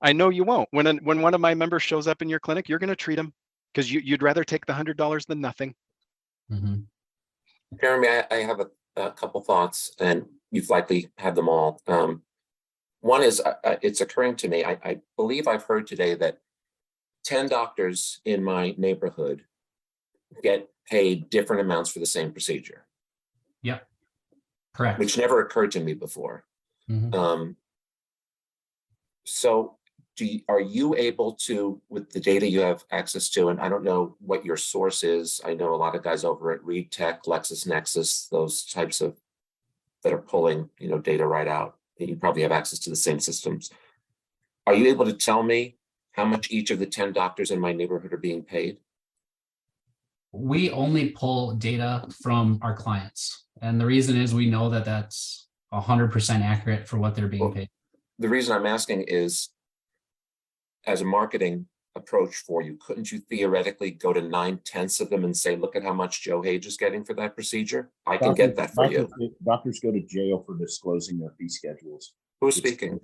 I know you won't. When one of my members shows up in your clinic, you're going to treat them because you'd rather take the $100 than nothing. Mm-hmm. Jeremy, I have a couple thoughts, and you've likely had them all. One is, it's occurring to me, I believe I've heard today that 10 doctors in my neighborhood get paid different amounts for the same procedure. Yep. Correct. Which never occurred to me before. Mm-hmm. So are you able to, with the data you have access to, and I don't know what your source is, I know a lot of guys over at ReadTech, LexisNexis, those types of that are pulling, data right out. You probably have access to the same systems. Are you able to tell me how much each of the 10 doctors in my neighborhood are being paid? We only pull data from our clients. And the reason is we know that that's 100% accurate for what they're being paid. The reason I'm asking is, as a marketing approach for you, couldn't you theoretically go to 9/10 of them and say, look at how much Joe Hage is getting for that procedure? I can get that for you. Doctors go to jail for disclosing their fee schedules. Who's speaking?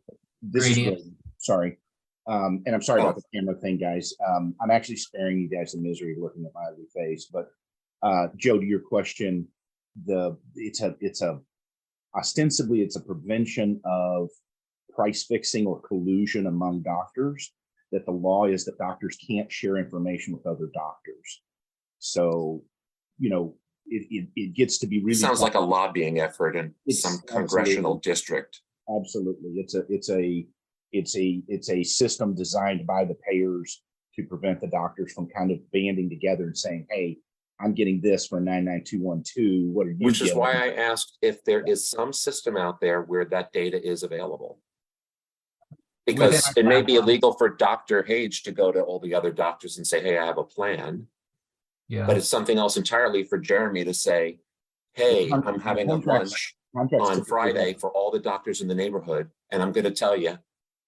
Sorry. And I'm sorry about the camera thing, guys. I'm actually sparing you guys the misery of looking at my ugly face. But Joe, to your question, ostensibly it's a prevention of price fixing or collusion among doctors. That the law is that doctors can't share information with other doctors. So, it gets to be really. Sounds like a lobbying effort in some congressional district. Absolutely, it's a system designed by the payers to prevent the doctors from kind of banding together and saying, "Hey, I'm getting this for 99212. What are you?" Which is why I asked if there is some system out there where that data is available. Because it may be illegal for Dr. Hage to go to all the other doctors and say, hey, I have a plan. Yeah. But it's something else entirely for Jeremy to say, hey, I'm having a lunch on Friday for all the doctors in the neighborhood. And I'm going to tell you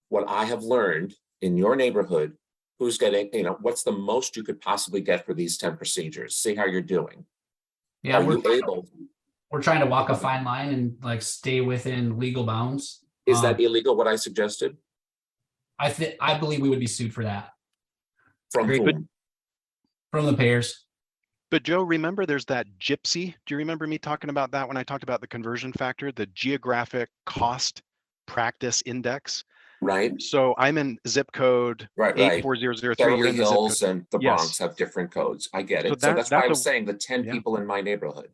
what I have learned in your neighborhood, who's getting, what's the most you could possibly get for these 10 procedures. See how you're doing. Yeah, we're trying to walk a fine line and stay within legal bounds. Is that illegal, what I suggested? I believe we would be sued for that. From whom? From the payers. But Joe, remember there's that gypsy. Do you remember me talking about that when I talked about the conversion factor, the geographic cost practice index? Right. So I'm in zip code 84003. Beverly Hills and the Bronx have different codes. I get it. So that's why I was saying the 10 people in my neighborhood.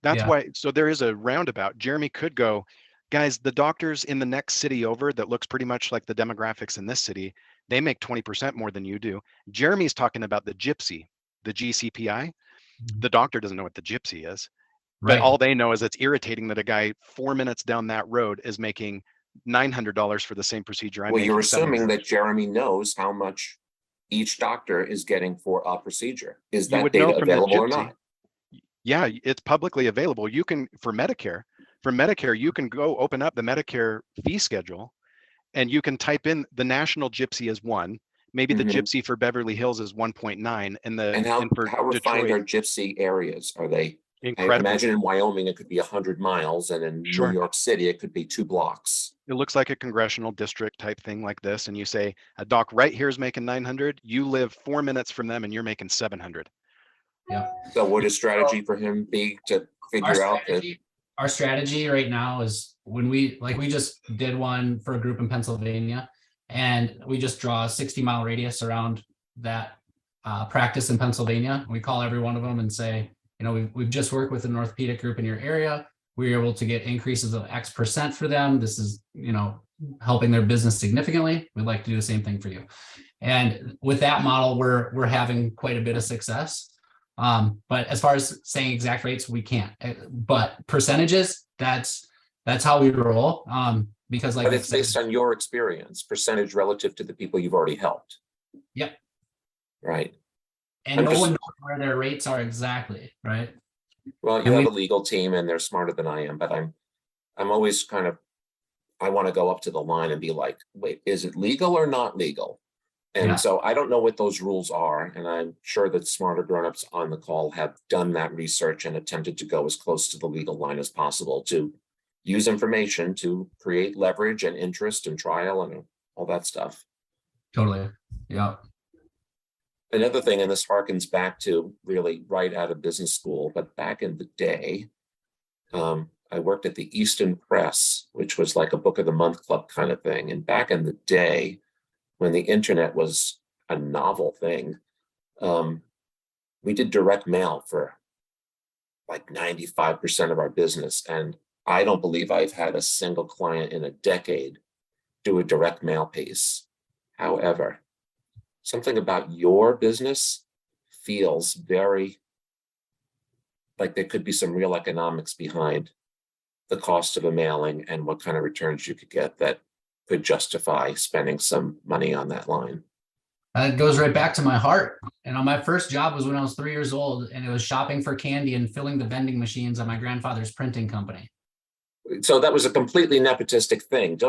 That's why. So there is a roundabout. Jeremy could go, guys, the doctors in the next city over that looks pretty much like the demographics in this city, they make 20% more than you do. Jeremy's talking about the gypsy, the GCPI. The doctor doesn't know what the gypsy is, but all they know is it's irritating that a guy 4 minutes down that road is making $900 for the same procedure. Well, you're assuming that Jeremy knows how much each doctor is getting for a procedure. Is You that would know data from the available or gypsy. not? Yeah, it's publicly available. You can, for Medicare, you can go open up the Medicare fee schedule and you can type in the national gypsy as 1, maybe the Mhm. gypsy for Beverly Hills is 1.9, and And for how refined Detroit, are gypsy areas? Are they? I incredible. imagine in Wyoming, it could be 100 miles, and in New Sure. York City, it could be 2 blocks. It looks like a congressional district type thing like this. And you say, a doc right here is making 900. You live 4 minutes from them and you're making 700. Yeah. So would a strategy for him be to figure out that? Our strategy right now is when we just did one for a group in Pennsylvania, and we just draw a 60-mile radius around that practice in Pennsylvania. We call every one of them and say, we've just worked with an orthopedic group in your area. We were able to get increases of X% for them. This is, helping their business significantly. We'd like to do the same thing for you. And with that model, we're having quite a bit of success. But as far as saying exact rates, we can't. But percentages, that's how we roll. Because But it's based on your experience, percentage relative to the people you've already helped. Yep. Right. And no one knows where their rates are exactly, right? Well, you have a legal team and they're smarter than I am, but I'm always I want to go up to the line and be like, wait, is it legal or not legal? And so I don't know what those rules are. And I'm sure that smarter grownups on the call have done that research and attempted to go as close to the legal line as possible to use information to create leverage and interest and trial and all that stuff. Totally. Yeah. Another thing, and this harkens back to really right out of business school, but back in the day, I worked at the Easton Press, which was like a book of the month club kind of thing. And back in the day, when the internet was a novel thing, we did direct mail for like 95% of our business. And I don't believe I've had a single client in a decade do a direct mail piece. However, something about your business feels very like there could be some real economics behind the cost of a mailing and what kind of returns you could get that could justify spending some money on that line. It goes right back to my heart. And my first job was when I was 3 years old, and it was shopping for candy and filling the vending machines at my grandfather's printing company. So that was a completely nepotistic thing.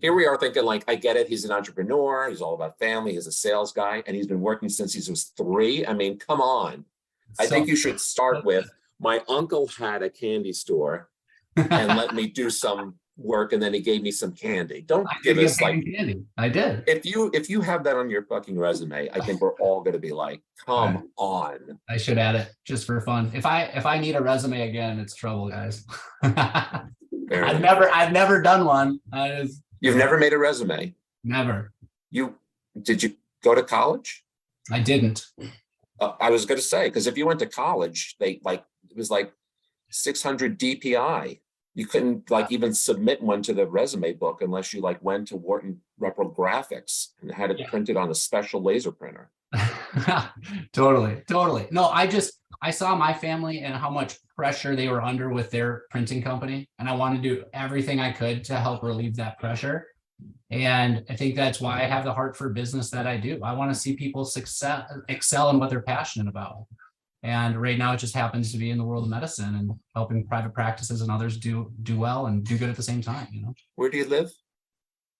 Here we are thinking like, I get it. He's an entrepreneur. He's all about family. He's a sales guy, and he's been working since he was 3. I mean, come on. I think you should start with, my uncle had a candy store and let me do some work, and then he gave me some candy. Don't give us like candy. I did. If you have that on your fucking resume, I think we're all going to be like, come on. I should add it just for fun. If I need a resume again, it's trouble, guys. I've never done one. You've never made a resume? Never. Did you go to college? I didn't. I was going to say, because if you went to college, it was like 600 DPI. You couldn't even submit one to the resume book unless you went to Wharton Reprographics and had it printed on a special laser printer. Totally. No, I saw my family and how much pressure they were under with their printing company, and I wanted to do everything I could to help relieve that pressure. And I think that's why I have the heart for business that I do. I want to see people excel in what they're passionate about. And right now it just happens to be in the world of medicine and helping private practices and others do well and do good at the same time. Where do you live?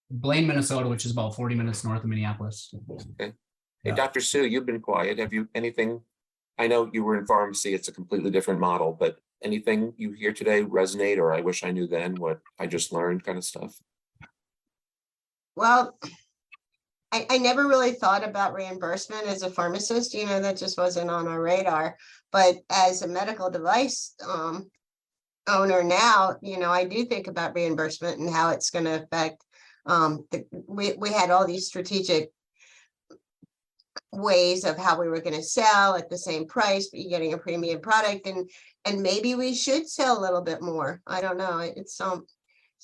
Blaine, Minnesota, which is about 40 minutes north of Minneapolis. Okay. Hey, Dr. Sue, you've been quiet. Have you anything? I know you were in pharmacy. It's a completely different model, but anything you hear today resonate, or I wish I knew then what I just learned kind of stuff? Well, I never really thought about reimbursement as a pharmacist, that just wasn't on our radar. But as a medical device owner now, I do think about reimbursement and how it's going to affect. We had all these strategic ways of how we were going to sell at the same price, but you're getting a premium product, and maybe we should sell a little bit more. I don't know. It's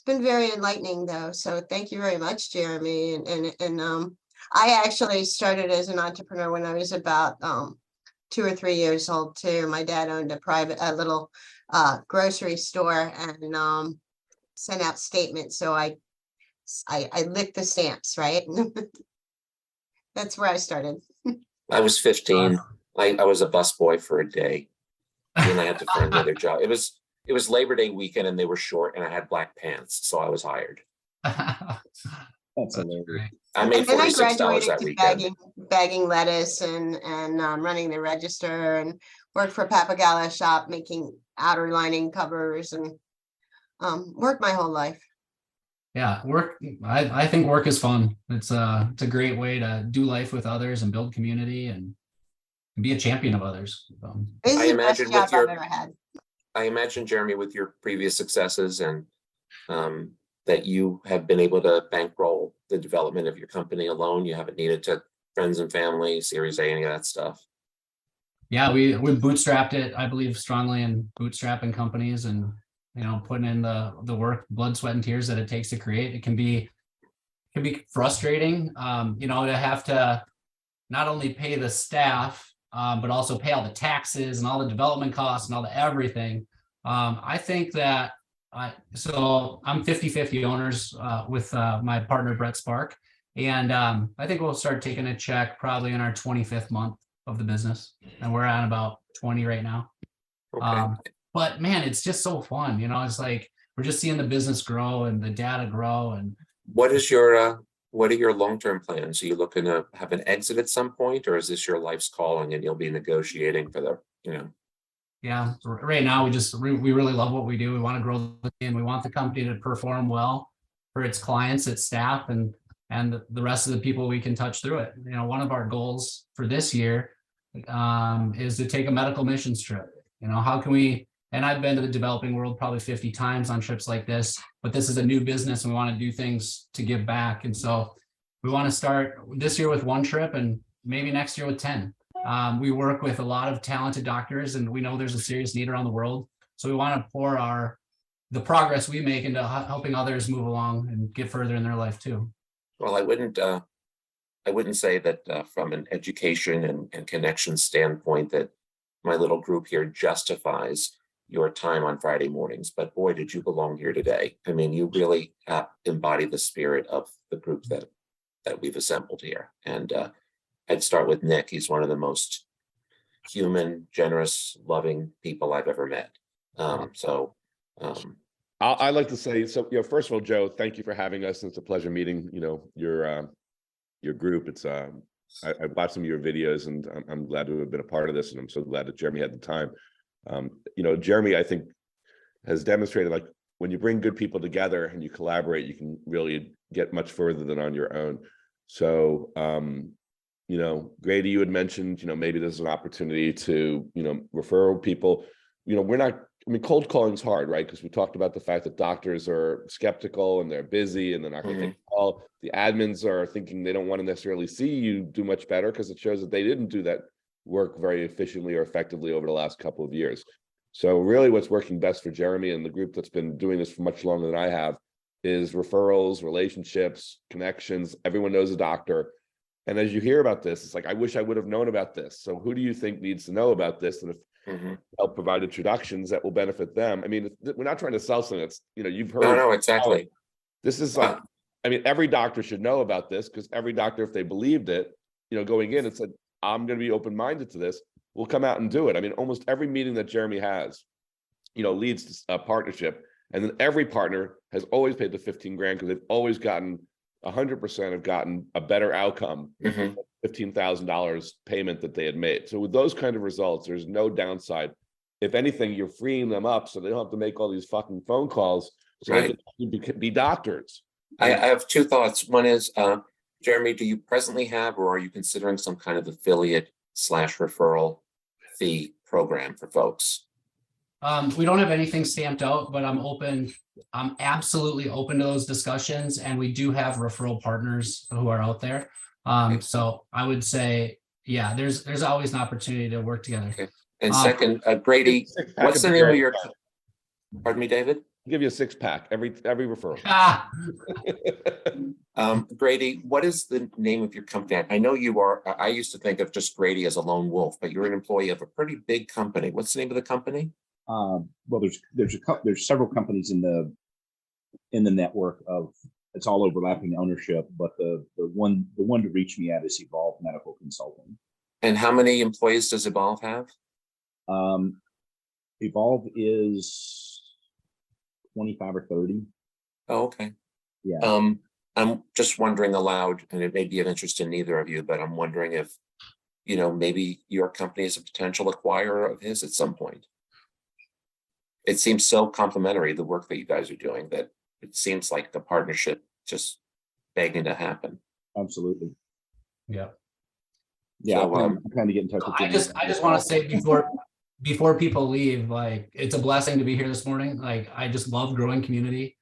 been very enlightening though. So thank you very much, Jeremy. And I actually started as an entrepreneur when I was about 2 or 3 years old too. My dad owned a little grocery store and sent out statements. So I licked the stamps, right? That's where I started. I was 15. I was a busboy for a day. And I had to find another job. It was Labor Day weekend and they were short and I had black pants, so I was hired. That's hilarious. great. I made And then I $46 graduated that to weekend. bagging lettuce and running the register and worked for Papagala shop making outer lining covers and worked my whole life. Yeah, work. I think work is fun. It's a great way to do life with others and build community and be a champion of others. This is I the best imagine job with your- I've ever had. I imagine, Jeremy, with your previous successes and that you have been able to bankroll the development of your company alone. You haven't needed to friends and family, Series A, any of that stuff. Yeah, we bootstrapped it, I believe strongly in bootstrapping companies and, you know, putting in the work, blood, sweat and tears that it takes to create. It can be frustrating, you know, to have to not only pay the staff, but also pay all the taxes and all the development costs and all the everything. I think that so I'm 50-50 owners with my partner, Brett Spark. And I think we'll start taking a check probably in our 25th month of the business. And we're at about 20 right now. Okay. But man, it's just so fun. You know, it's like, we're just seeing the business grow and the data grow. And What are your long-term plans? Are you looking to have an exit at some point, or is this your life's calling and you'll be negotiating for the, yeah, right now we really love what we do. We want to grow and we want the company to perform well for its clients, its staff, and the rest of the people we can touch through it. You know, one of our goals for this year is to take a medical missions trip. You know, how can we, and I've been to the developing world probably 50 times on trips like this, but this is a new business and we want to do things to give back. And so we want to start this year with one trip and maybe next year with 10. We work with a lot of talented doctors and we know there's a serious need around the world. So we want to pour the progress we make into helping others move along and get further in their life too. well, I wouldn't say that from an education and connection standpoint that my little group here justifies your time on Friday mornings, but boy, did you belong here today. I mean, you really embody the spirit of the group that we've assembled here. And I'd start with Nick. He's one of the most human, generous, loving people I've ever met. I'd like to say, so, you know, first of all, Joe, thank you for having us. It's a pleasure meeting, you know, your group. It's I watched some of your videos and I'm glad to have been a part of this. And I'm so glad that Jeremy had the time. You know, Jeremy, I think, has demonstrated, like, when you bring good people together and you collaborate, you can really get much further than on your own. So, you know, Grady, you had mentioned, you know, maybe there's an opportunity to, you know, refer people. You know, I mean, cold calling is hard, right? Because we talked about the fact that doctors are skeptical and they're busy and they're not going to take a call. The admins are thinking they don't want to necessarily see you do much better because it shows that they didn't do that work very efficiently or effectively over the last couple of years. So really what's working best for Jeremy and the group that's been doing this for much longer than I have is referrals, relationships, connections. Everyone knows a doctor. And as you hear about this, it's like, I wish I would have known about this. So who do you think needs to know about this? And if help provide introductions that will benefit them. I mean, we're not trying to sell something. It's, you know, you've heard. No, exactly. This is like, I mean, every doctor should know about this because every doctor, if they believed it, you know, going in and said, I'm going to be open-minded to this, will come out and do it. I mean, almost every meeting that Jeremy has, you know, leads to a partnership. And then every partner has always paid the 15 grand because they've always gotten 100% have gotten a better outcome, $15,000 payment that they had made. So with those kind of results, there's no downside. If anything, you're freeing them up so they don't have to make all these fucking phone calls so they can be doctors. I have two thoughts. One is, Jeremy, do you presently have, or are you considering some kind of affiliate / referral fee program for folks? We don't have anything stamped out, but I'm open. I'm absolutely open to those discussions. And we do have referral partners who are out there. So I would say, yeah, there's always an opportunity to work together. Okay. And second, Grady, what's the name of your, pardon me, David? I'll give you a 6-pack every referral. Grady, what is the name of your company? I know you are, I used to think of just Grady as a lone wolf, but you're an employee of a pretty big company. What's the name of the company? Well, there's several companies in the network of it's all overlapping ownership, but the one to reach me at is Evolve Medical Consulting. And how many employees does Evolve have? Evolve is 25 or 30. Oh, okay. Yeah. I'm just wondering aloud, and it may be of interest to neither of you, but I'm wondering if, maybe your company is a potential acquirer of his at some point. It seems so complimentary, the work that you guys are doing, that it seems like the partnership just begging to happen. Absolutely. Yeah. Yeah, So, I'm trying to get in touch with I you. just want to say before people leave, like, it's a blessing to be here this morning. Like, I just love growing community.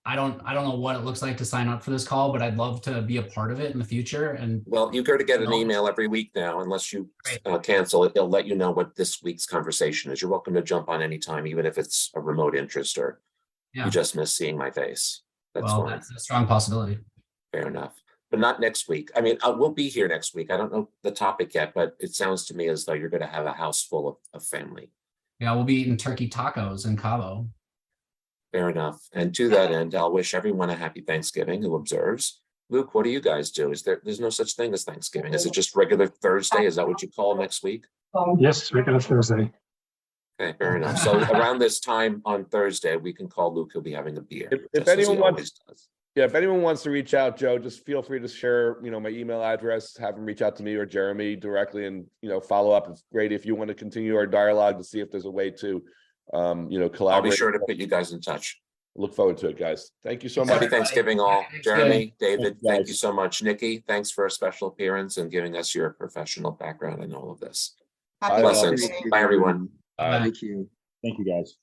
I don't know what it looks like to sign up for this call, but I'd love to be a part of it in the future. And Well, you go to get an No. email every week now, unless you Right. cancel it, it'll let you know what this week's conversation is. You're welcome to jump on anytime, even if it's a remote interest or Yeah. you just miss seeing my face. That's well, fine. that's a strong possibility. Fair enough. But not next week. I mean, we'll be here next week. I don't know the topic yet, but it sounds to me as though you're going to have a house full of family. Yeah, we'll be eating turkey tacos in Cabo. Fair enough. And to that end, I'll wish everyone a happy Thanksgiving who observes. Luke, what do you guys do? There's no such thing as Thanksgiving? Is it just regular Thursday? Is that what you call next week? Yes, regular Thursday. Okay, fair enough. So around this time on Thursday, we can call Luke. He'll be having a beer. If just as he anyone always wants, does. yeah, if anyone wants to reach out, Joe, just feel free to share, my email address, have them reach out to me or Jeremy directly and, follow up. It's great if you want to continue our dialogue to see if there's a way to, I'll be collaborate. sure to put you guys in touch. Look forward to it, guys. Thank you so Happy much. Thanksgiving all. Thanksgiving. Jeremy, David, Thanks, thank guys. you so much. Nikki, thanks for a special appearance and giving us your professional background in all of this. Happy Bye, Blessings. Thanksgiving. Bye, everyone. Bye. Thank you. Thank you, guys.